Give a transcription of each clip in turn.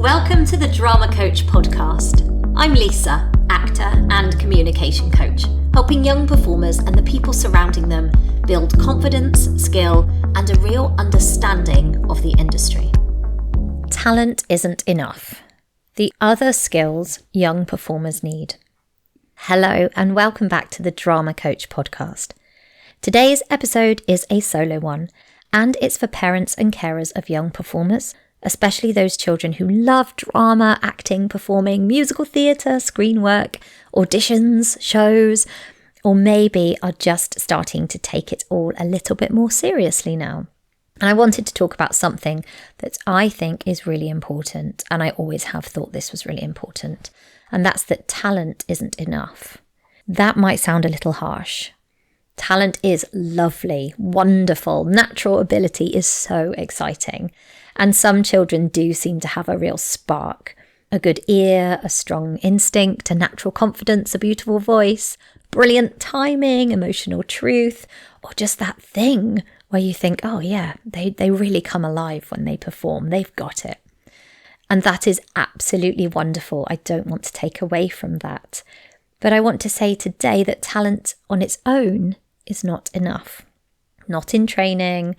Welcome to the Drama Coach podcast. I'm Lisa, actor and communication coach, helping young performers and the people surrounding them build confidence, skill, and a real understanding of the industry. Talent isn't enough. The other skills young performers need. Hello and welcome back to the Drama Coach podcast. Today's episode is a solo one, and it's for parents and carers of young performers, especially those children who love drama, acting, performing, musical theatre, screen work, auditions, shows, or maybe are just starting to take it all a little bit more seriously now. And I wanted to talk about something that I think is really important, and I always have thought this was really important, and that's that talent isn't enough. That might sound a little harsh. Talent is lovely, wonderful, natural ability is so exciting. And some children do seem to have a real spark, a good ear, a strong instinct, a natural confidence, a beautiful voice, brilliant timing, emotional truth, or just that thing where you think, oh yeah, they really come alive when they perform, they've got it. And that is absolutely wonderful. I don't want to take away from that. But I want to say today that talent on its own is not enough. Not in training,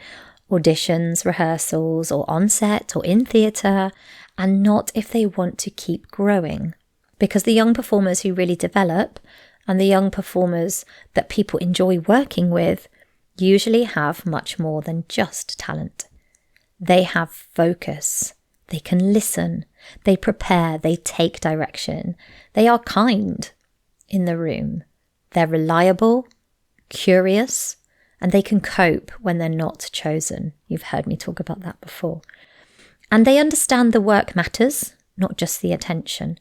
auditions, rehearsals, or on set, or in theatre, and not if they want to keep growing. Because the young performers who really develop, and the young performers that people enjoy working with, usually have much more than just talent. They have focus, they can listen, they prepare, they take direction, they are kind in the room, they're reliable, curious, and they can cope when they're not chosen. You've heard me talk about that before. And they understand the work matters, not just the attention.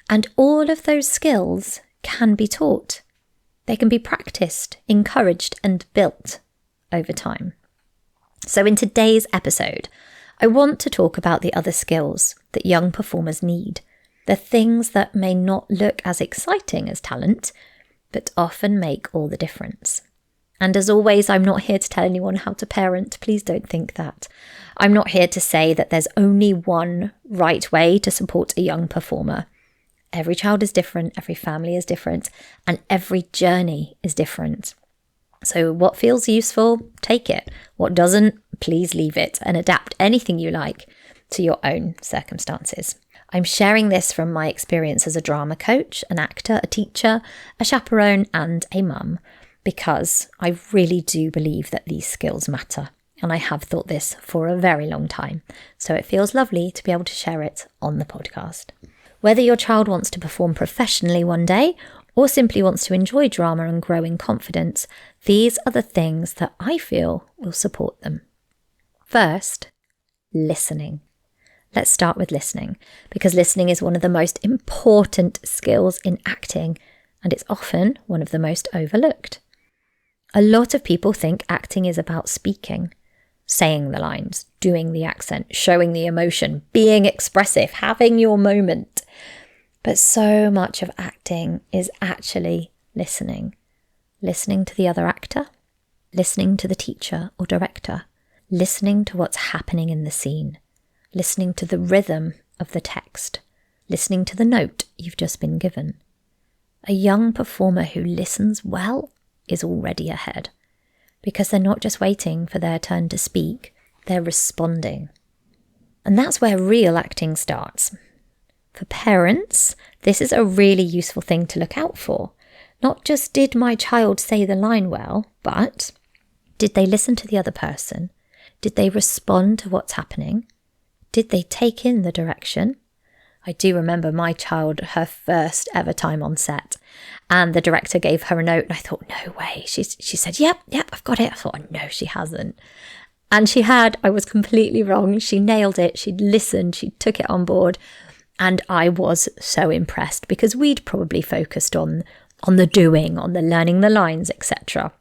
And all of those skills can be taught. They can be practiced, encouraged, and built over time. So in today's episode, I want to talk about the other skills that young performers need. The things that may not look as exciting as talent, but often make all the difference. And as always, I'm not here to tell anyone how to parent. Please don't think that. I'm not here to say that there's only one right way to support a young performer. Every child is different, every family is different, and every journey is different. So what feels useful, take it. What doesn't, please leave it and adapt anything you like to your own circumstances. I'm sharing this from my experience as a drama coach, an actor, a teacher, a chaperone, and a mum, because I really do believe that these skills matter. And I have thought this for a very long time. So it feels lovely to be able to share it on the podcast. Whether your child wants to perform professionally one day or simply wants to enjoy drama and grow in confidence, these are the things that I feel will support them. First, listening. Let's start with listening, because listening is one of the most important skills in acting, and it's often one of the most overlooked. A lot of people think acting is about speaking, saying the lines, doing the accent, showing the emotion, being expressive, having your moment. But so much of acting is actually listening. Listening to the other actor, listening to the teacher or director, listening to what's happening in the scene, listening to the rhythm of the text, listening to the note you've just been given. A young performer who listens well is already ahead, because they're not just waiting for their turn to speak, they're responding. And that's where real acting starts. For parents, this is a really useful thing to look out for. Not just did my child say the line well, but did they listen to the other person? Did they respond to what's happening? Did they take in the direction? I do remember my child, her first ever time on set, and the director gave her a note, and I thought, no way. She said, yep, I've got it. I thought, no, she hasn't. And she had. I was completely wrong. She nailed it. She'd listened. She took it on board. And I was so impressed, because we'd probably focused on the doing, on the learning the lines, etc.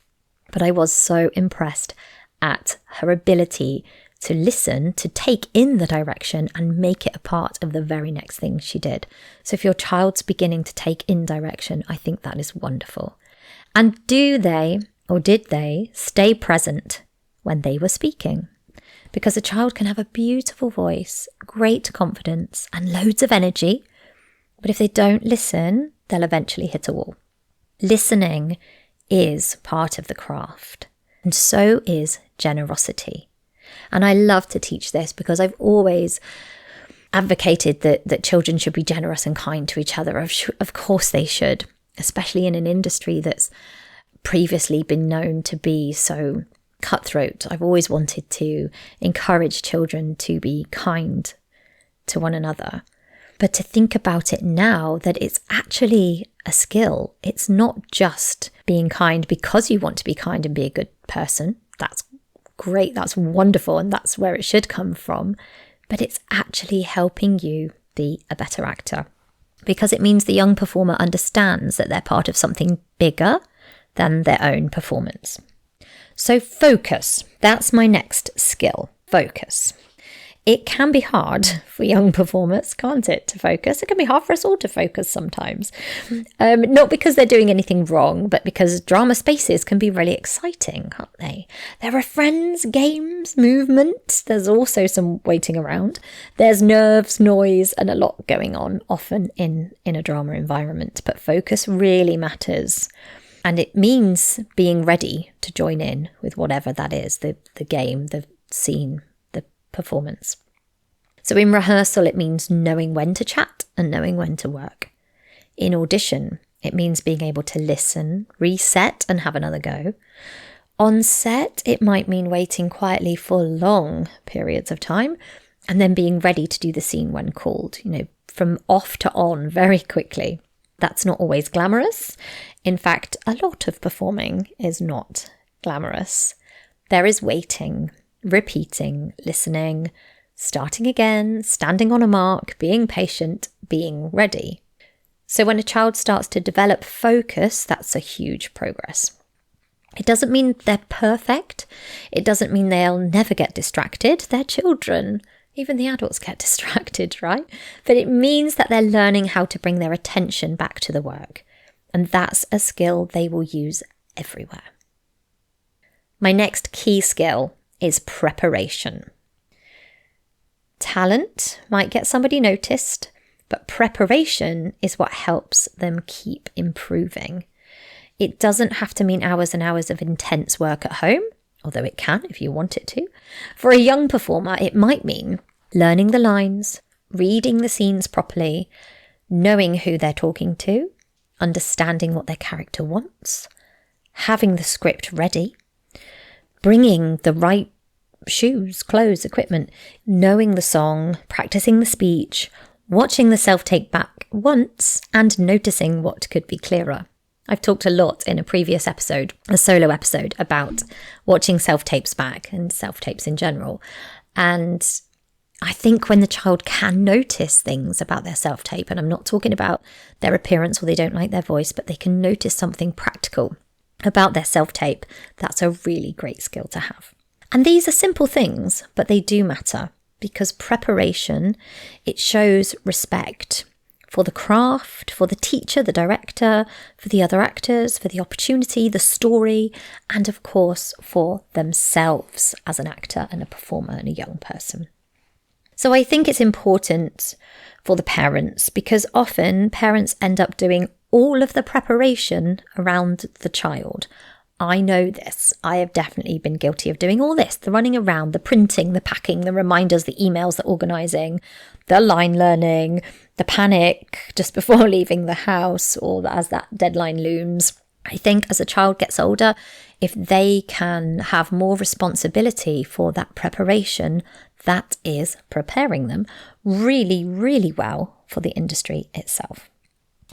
But I was so impressed at her ability to listen, to take in the direction and make it a part of the very next thing she did. So if your child's beginning to take in direction, I think that is wonderful. And did they stay present when they were speaking? because a child can have a beautiful voice, great confidence, and loads of energy. But if they don't listen, they'll eventually hit a wall. Listening is part of the craft, and so is generosity. And I love to teach this because I've always advocated that children should be generous and kind to each other. Of course they should, especially in an industry that's previously been known to be so cutthroat. I've always wanted to encourage children to be kind to one another. But to think about it now, that it's actually a skill. It's not just being kind because you want to be kind and be a good person. That's great, that's wonderful, and that's where it should come from. But it's actually helping you be a better actor, because it means the young performer understands that they're part of something bigger than their own performance. So focus, that's my next skill, focus. It can be hard for young performers, can't it, to focus? It can be hard for us all to focus sometimes. Not because they're doing anything wrong, but because drama spaces can be really exciting, can't they? There are friends, games, movement. There's also some waiting around. There's nerves, noise, and a lot going on, often in a drama environment. But focus really matters. And it means being ready to join in with whatever that is, the game, the scene, the performance. So in rehearsal, it means knowing when to chat and knowing when to work. In audition, it means being able to listen, reset and have another go. On set, it might mean waiting quietly for long periods of time and then being ready to do the scene when called, from off to on very quickly. That's not always glamorous. In fact, a lot of performing is not glamorous. There is waiting, repeating, listening, starting again, standing on a mark, being patient, being ready. So when a child starts to develop focus, that's a huge progress. It doesn't mean they're perfect. It doesn't mean they'll never get distracted. They're children. Even the adults get distracted, right? But it means that they're learning how to bring their attention back to the work. And that's a skill they will use everywhere. My next key skill is preparation. Talent might get somebody noticed, but preparation is what helps them keep improving. It doesn't have to mean hours and hours of intense work at home, although it can if you want it to. For a young performer, it might mean learning the lines, reading the scenes properly, knowing who they're talking to, understanding what their character wants, having the script ready, bringing the right shoes, clothes, equipment, knowing the song, practicing the speech, watching the self-tape back once, and noticing what could be clearer. I've talked a lot in a previous episode, a solo episode, about watching self-tapes back and self-tapes in general. And I think when the child can notice things about their self-tape, and I'm not talking about their appearance or they don't like their voice, but they can notice something practical about their self-tape, that's a really great skill to have. And these are simple things, but they do matter because preparation, it shows respect for the craft, for the teacher, the director, for the other actors, for the opportunity, the story, and of course for themselves as an actor and a performer and a young person. So I think it's important for the parents because often parents end up doing all of the preparation around the child. I know this. I have definitely been guilty of doing all this, the running around, the printing, the packing, the reminders, the emails, the organising, the line learning, the panic just before leaving the house or as that deadline looms. I think as a child gets older, if they can have more responsibility for that preparation, that is preparing them really, really well for the industry itself.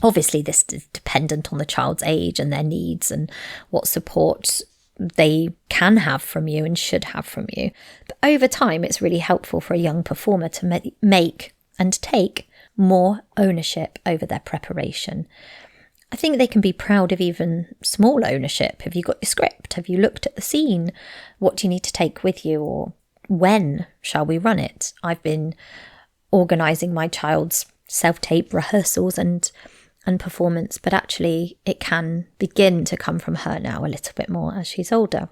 Obviously, this is dependent on the child's age and their needs and what support they can have from you and should have from you. But over time, it's really helpful for a young performer to make and take more ownership over their preparation. I think they can be proud of even small ownership. Have you got your script? Have you looked at the scene? What do you need to take with you? Or when shall we run it? I've been organising my child's self-tape rehearsals and performance, but actually it can begin to come from her now a little bit more as she's older.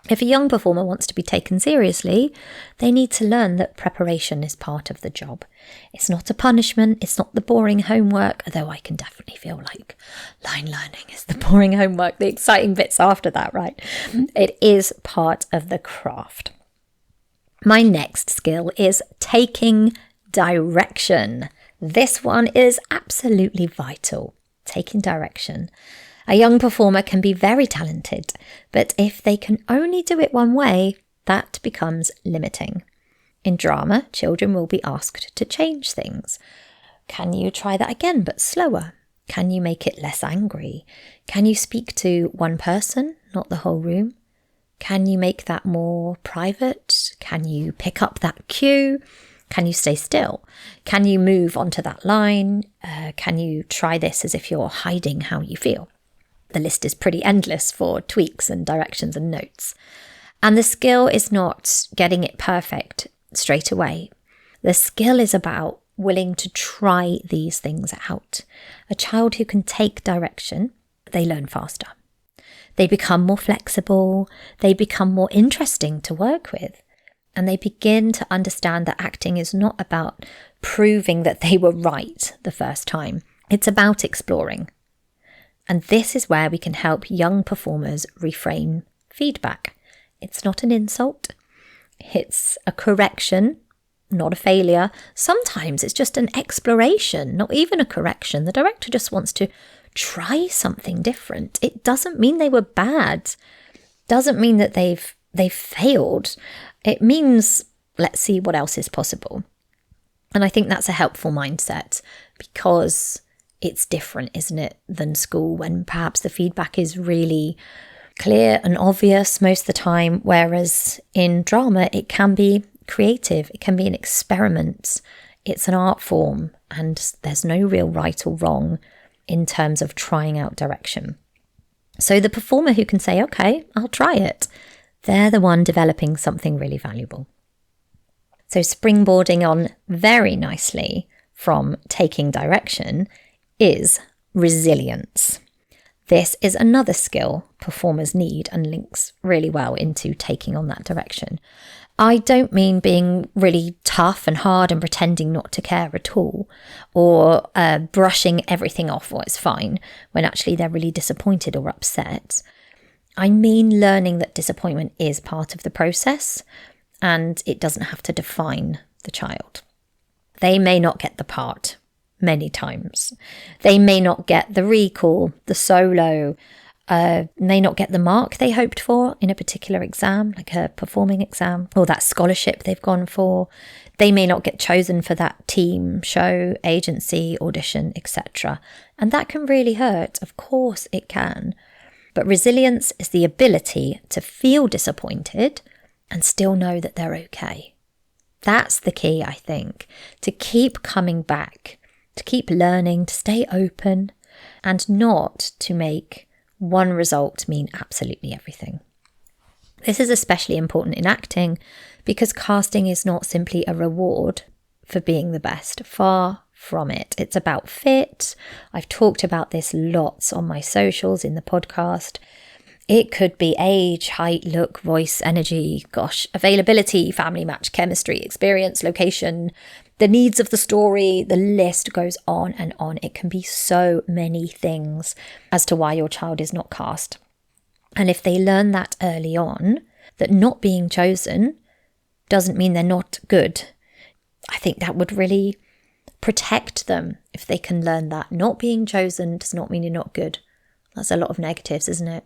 If a young performer wants to be taken seriously, they need to learn that preparation is part of the job. It's not a punishment, it's not the boring homework, although I can definitely feel like line learning is the boring homework, the exciting bits after that, right? It is part of the craft. My next skill is taking direction. This one is absolutely vital. Taking direction. A young performer can be very talented, but if they can only do it one way, that becomes limiting. In drama, children will be asked to change things. Can you try that again, but slower? Can you make it less angry? Can you speak to one person, not the whole room? Can you make that more private? Can you pick up that cue? Can you stay still? Can you move onto that line? Can you try this as if you're hiding how you feel? The list is pretty endless for tweaks and directions and notes. And the skill is not getting it perfect straight away. The skill is about willing to try these things out. A child who can take direction, they learn faster. They become more flexible. They become more interesting to work with. And they begin to understand that acting is not about proving that they were right the first time. It's about exploring. And this is where we can help young performers reframe feedback. It's not an insult. It's a correction, not a failure. Sometimes it's just an exploration, not even a correction. The director just wants to try something different. It doesn't mean they were bad. Doesn't mean that they've failed. It means let's see what else is possible. And I think that's a helpful mindset because it's different, isn't it, than school when perhaps the feedback is really clear and obvious most of the time, whereas in drama it can be creative, it can be an experiment, it's an art form, and there's no real right or wrong in terms of trying out direction. So the performer who can say, okay, I'll try it, they're the one developing something really valuable. So springboarding on very nicely from taking direction is resilience. This is another skill performers need and links really well into taking on that direction. I don't mean being really tough and hard and pretending not to care at all, or brushing everything off or it's fine when actually they're really disappointed or upset. I mean learning that disappointment is part of the process and it doesn't have to define the child. They may not get the part many times. They may not get the recall, the solo, may not get the mark they hoped for in a particular exam, like a performing exam, or that scholarship they've gone for. They may not get chosen for that team, show, agency, audition, etc. And that can really hurt. Of course it can. But resilience is the ability to feel disappointed and still know that they're okay. That's the key, I think, to keep coming back, to keep learning, to stay open, and not to make one result mean absolutely everything. This is especially important in acting because casting is not simply a reward for being the best. Far from it. It's about fit. I've talked about this lots on my socials, in the podcast. It could be age, height, look, voice, energy, availability, family match, chemistry, experience, location, the needs of the story. The list goes on and on. It can be so many things as to why your child is not cast. And if they learn that early on, that not being chosen doesn't mean they're not good, I think that would really protect them if they can learn that. Not being chosen does not mean you're not good. That's a lot of negatives, isn't it?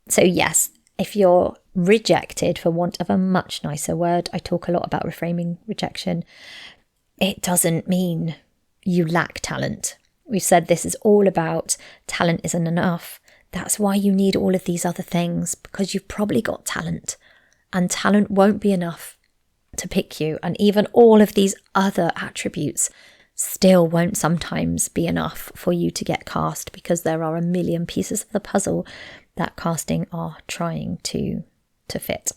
So yes, if you're rejected, for want of a much nicer word, I talk a lot about reframing rejection, it doesn't mean you lack talent. We've said this is all about talent isn't enough. That's why you need all of these other things, because you've probably got talent, and talent won't be enough to pick you. And even all of these other attributes still won't sometimes be enough for you to get cast, because there are a million pieces of the puzzle that casting are trying to fit.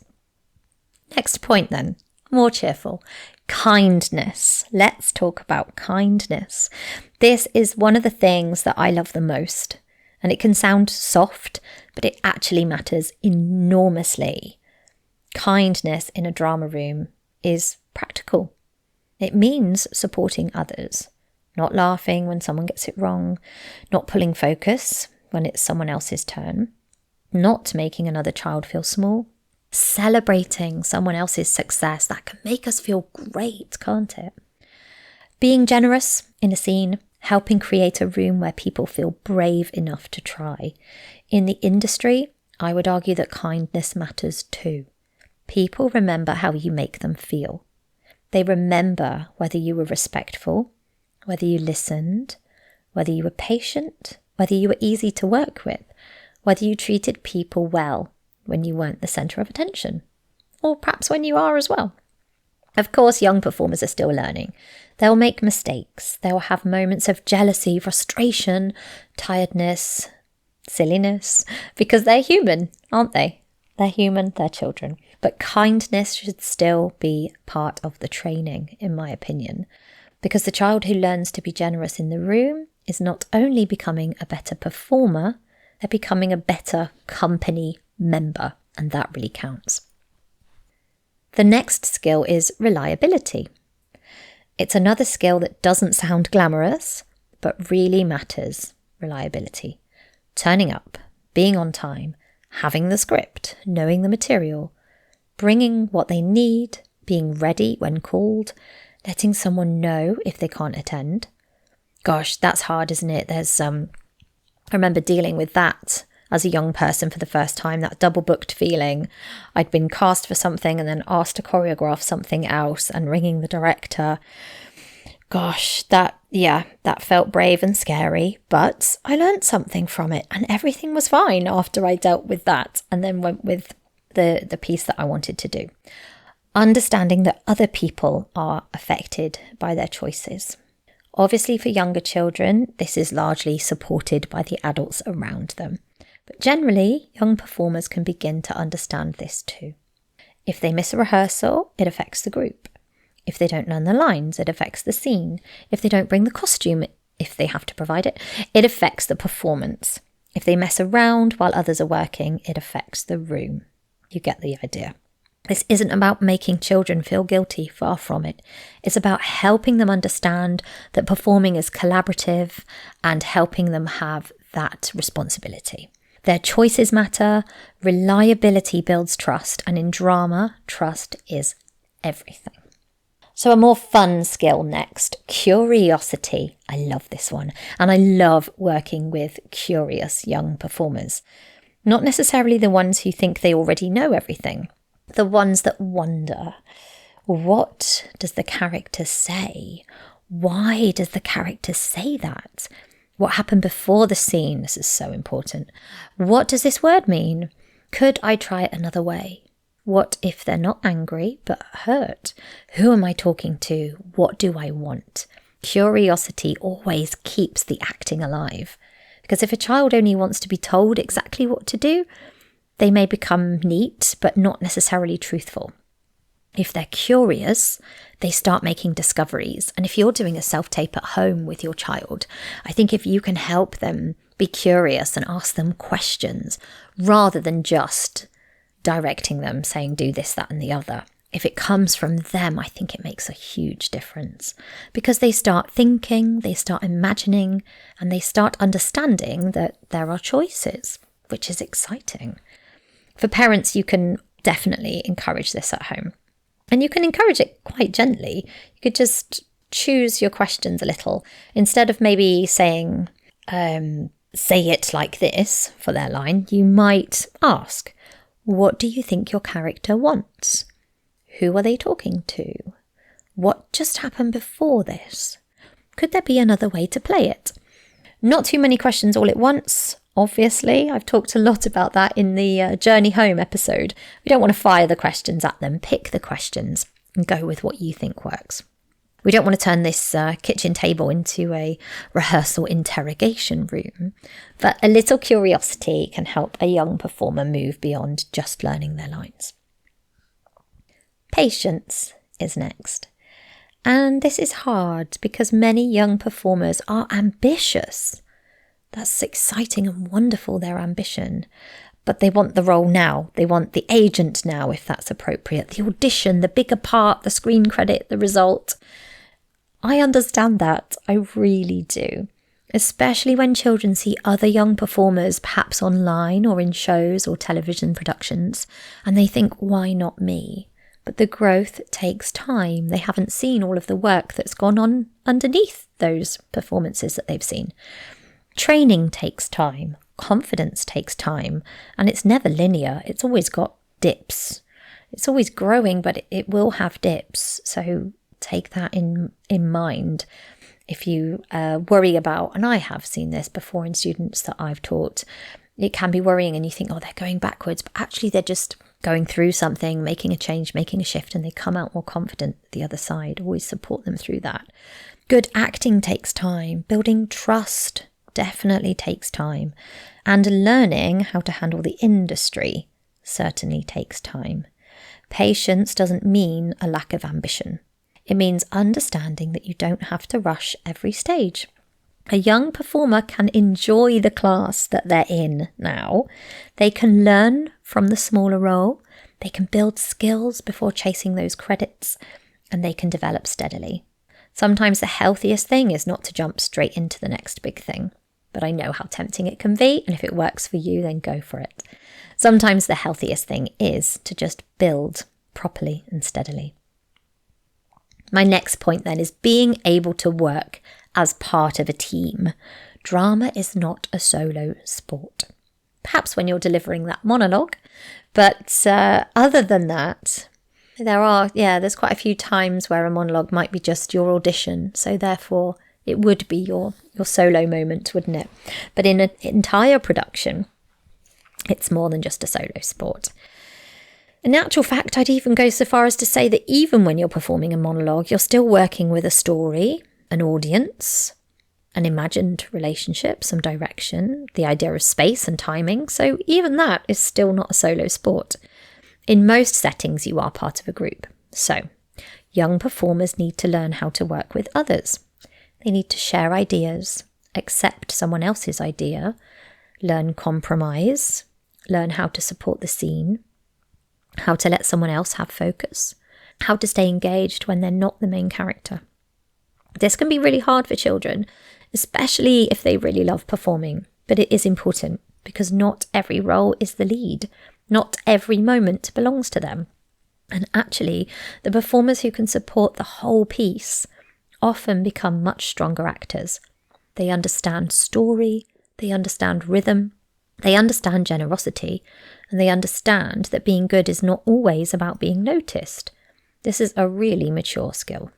Next point then, more cheerful. Kindness. Let's talk about kindness. This is one of the things that I love the most And it can sound soft, but it actually matters enormously. Kindness in a drama room is practical. It means supporting others, not laughing when someone gets it wrong, not pulling focus when it's someone else's turn, not making another child feel small, celebrating someone else's success. That can make us feel great, can't it? Being generous in a scene, helping create a room where people feel brave enough to try. In the industry, I would argue that kindness matters too. People remember how you make them feel. They remember whether you were respectful, whether you listened, whether you were patient, whether you were easy to work with, whether you treated people well when you weren't the centre of attention, or perhaps when you are as well. Of course, young performers are still learning. They'll make mistakes. They'll have moments of jealousy, frustration, tiredness, silliness, because they're human, aren't they? They're human, they're children. But kindness should still be part of the training, in my opinion, because the child who learns to be generous in the room is not only becoming a better performer, they're becoming a better company member, and that really counts. The next skill is reliability. It's another skill that doesn't sound glamorous, but really matters. Reliability. Turning up, being on time, having the script, knowing the material, bringing what they need, being ready when called, letting someone know if they can't attend. Gosh, that's hard, isn't it? I remember dealing with that as a young person for the first time, that double booked feeling. I'd been cast for something and then asked to choreograph something else and ringing the director. Gosh, that felt brave and scary, but I learned something from it and everything was fine after I dealt with that and then went with the piece that I wanted to do. Understanding that other people are affected by their choices. Obviously, for younger children, this is largely supported by the adults around them. But generally, young performers can begin to understand this too. If they miss a rehearsal, it affects the group. If they don't learn the lines, it affects the scene. If they don't bring the costume, if they have to provide it, it affects the performance. If they mess around while others are working, it affects the room. You get the idea. This isn't about making children feel guilty, far from it. It's about helping them understand that performing is collaborative and helping them have that responsibility. Their choices matter, reliability builds trust, and in drama, trust is everything. So a more fun skill next, curiosity. I love this one, and I love working with curious young performers. Not necessarily the ones who think they already know everything, the ones that wonder, what does the character say? Why does the character say that? What happened before the scene? This is so important. What does this word mean? Could I try it another way? What if they're not angry, but hurt? Who am I talking to? What do I want? Curiosity always keeps the acting alive. Because if a child only wants to be told exactly what to do, they may become neat, but not necessarily truthful. If they're curious, they start making discoveries. And if you're doing a self-tape at home with your child, I think if you can help them be curious and ask them questions, rather than just directing them, saying, do this, that, and the other. If it comes from them, I think it makes a huge difference because they start thinking, they start imagining, and they start understanding that there are choices, which is exciting. For parents, you can definitely encourage this at home. And you can encourage it quite gently. You could just choose your questions a little. Instead of maybe saying, say it like this for their line, you might ask, what do you think your character wants? Who are they talking to? What just happened before this? Could there be another way to play it? Not too many questions all at once, obviously. I've talked a lot about that in the Journey Home episode. We don't want to fire the questions at them. Pick the questions and go with what you think works. We don't want to turn this kitchen table into a rehearsal interrogation room, but a little curiosity can help a young performer move beyond just learning their lines. Patience is next. And this is hard because many young performers are ambitious. That's exciting and wonderful, their ambition. But they want the role now. They want the agent now, if that's appropriate. The audition, the bigger part, the screen credit, the result. I understand that. I really do. Especially when children see other young performers, perhaps online or in shows or television productions, and they think, why not me? But the growth takes time. They haven't seen all of the work that's gone on underneath those performances that they've seen. Training takes time. Confidence takes time. And it's never linear. It's always got dips. It's always growing, but it will have dips. So take that in mind. If you worry about, and I have seen this before in students that I've taught, it can be worrying and you think, oh, they're going backwards, but actually they're just going through something, making a change, making a shift, and they come out more confident the other side. Always support them through that. Good acting takes time. Building trust definitely takes time. And learning how to handle the industry certainly takes time. Patience doesn't mean a lack of ambition. It means understanding that you don't have to rush every stage. A young performer can enjoy the class that they're in now. They can learn from the smaller role. They can build skills before chasing those credits, and they can develop steadily. Sometimes the healthiest thing is not to jump straight into the next big thing, but I know how tempting it can be, and if it works for you, then go for it. Sometimes the healthiest thing is to just build properly and steadily. My next point then is being able to work as part of a team. Drama is not a solo sport. Perhaps when you're delivering that monologue, but other than that, there's quite a few times where a monologue might be just your audition, so therefore it would be your solo moment, wouldn't it? But in an entire production, it's more than just a solo sport. In actual fact, I'd even go so far as to say that even when you're performing a monologue, you're still working with a story, an audience, an imagined relationship, some direction, the idea of space and timing. So even that is still not a solo sport. In most settings, you are part of a group. So young performers need to learn how to work with others. They need to share ideas, accept someone else's idea, learn compromise, learn how to support the scene, how to let someone else have focus, how to stay engaged when they're not the main character. This can be really hard for children, especially if they really love performing, but it is important because not every role is the lead. Not every moment belongs to them. And actually, the performers who can support the whole piece often become much stronger actors. They understand story, they understand rhythm, they understand generosity, and they understand that being good is not always about being noticed. This is a really mature skill.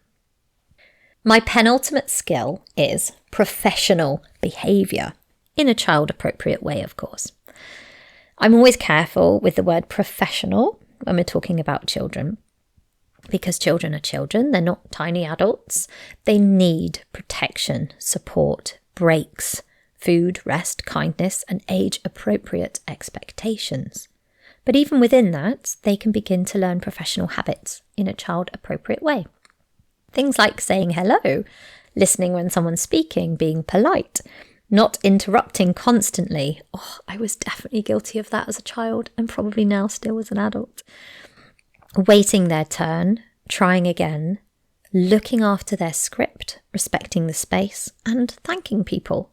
My penultimate skill is professional behaviour, in a child-appropriate way, of course. I'm always careful with the word professional when we're talking about children, because children are children, they're not tiny adults. They need protection, support, breaks, food, rest, kindness, and age-appropriate expectations. But even within that, they can begin to learn professional habits in a child-appropriate way. Things like saying hello, listening when someone's speaking, being polite, not interrupting constantly. Oh, I was definitely guilty of that as a child and probably now still as an adult. Waiting their turn, trying again, looking after their script, respecting the space, and thanking people.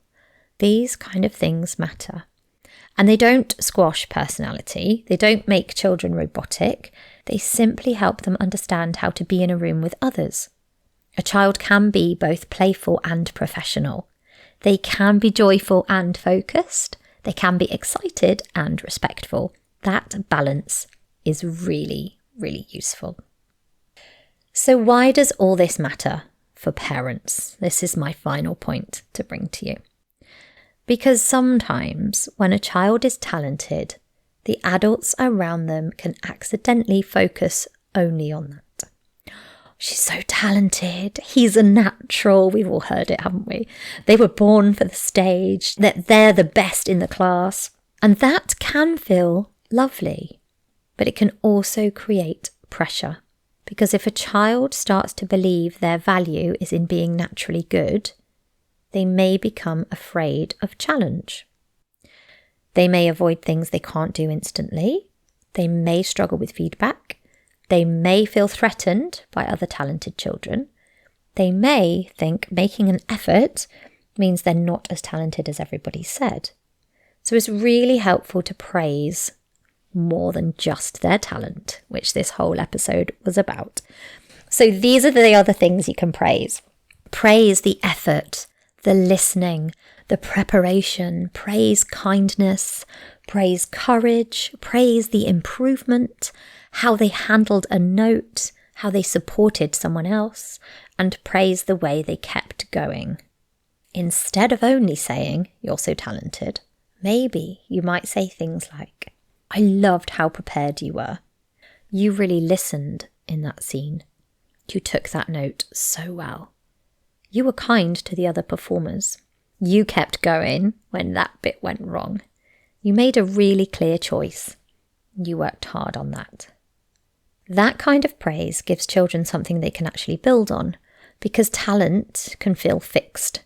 These kind of things matter. And they don't squash personality. They don't make children robotic. They simply help them understand how to be in a room with others. A child can be both playful and professional. They can be joyful and focused. They can be excited and respectful. That balance is really, really useful. So why does all this matter for parents? This is my final point to bring to you. Because sometimes when a child is talented, the adults around them can accidentally focus only on that. She's so talented. He's a natural. We've all heard it, haven't we? They were born for the stage, that they're the best in the class. And that can feel lovely, but it can also create pressure. Because if a child starts to believe their value is in being naturally good, they may become afraid of challenge. They may avoid things they can't do instantly. They may struggle with feedback. They may feel threatened by other talented children. They may think making an effort means they're not as talented as everybody said. So it's really helpful to praise more than just their talent, which this whole episode was about. So these are the other things you can praise. Praise the effort, the listening, the preparation, praise kindness, praise courage, praise the improvement, how they handled a note, how they supported someone else, and praise the way they kept going. Instead of only saying, "You're so talented," maybe you might say things like, "I loved how prepared you were. You really listened in that scene. You took that note so well. You were kind to the other performers. You kept going when that bit went wrong. You made a really clear choice. You worked hard on that." That kind of praise gives children something they can actually build on, because talent can feel fixed,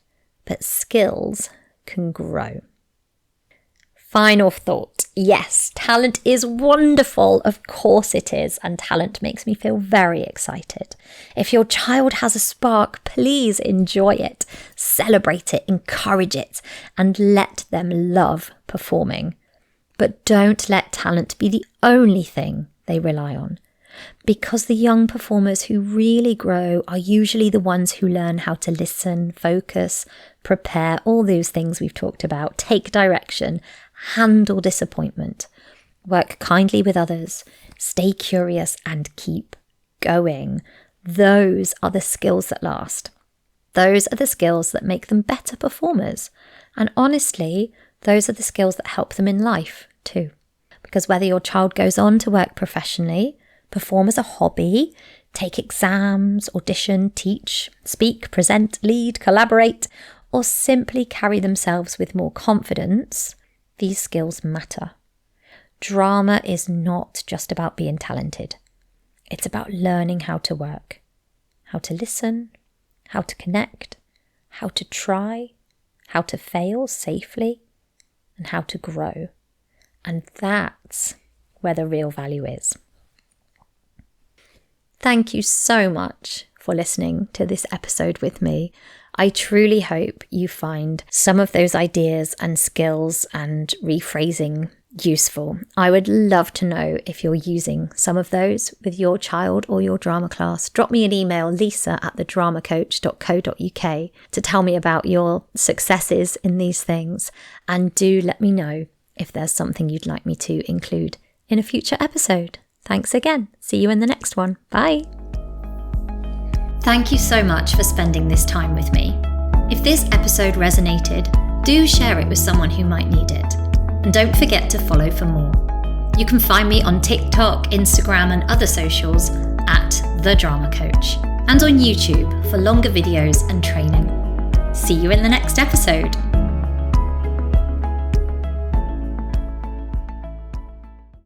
but skills can grow. Final thought. Yes, talent is wonderful. Of course it is. And talent makes me feel very excited. If your child has a spark, please enjoy it, celebrate it, encourage it, and let them love performing. But don't let talent be the only thing they rely on. Because the young performers who really grow are usually the ones who learn how to listen, focus, prepare, all those things we've talked about, take direction, handle disappointment, work kindly with others, stay curious, and keep going. Those are the skills that last. Those are the skills that make them better performers. And honestly, those are the skills that help them in life too. Because whether your child goes on to work professionally, perform as a hobby, take exams, audition, teach, speak, present, lead, collaborate, or simply carry themselves with more confidence, these skills matter. Drama is not just about being talented. It's about learning how to work, how to listen, how to connect, how to try, how to fail safely, and how to grow. And that's where the real value is. Thank you so much for listening to this episode with me. I truly hope you find some of those ideas and skills and rephrasing useful. I would love to know if you're using some of those with your child or your drama class. Drop me an email, lisa@thedramacoach.co.uk, to tell me about your successes in these things. And do let me know if there's something you'd like me to include in a future episode. Thanks again. See you in the next one. Bye. Thank you so much for spending this time with me. If this episode resonated, do share it with someone who might need it. And don't forget to follow for more. You can find me on TikTok, Instagram, and other socials at The Drama Coach, and on YouTube for longer videos and training. See you in the next episode.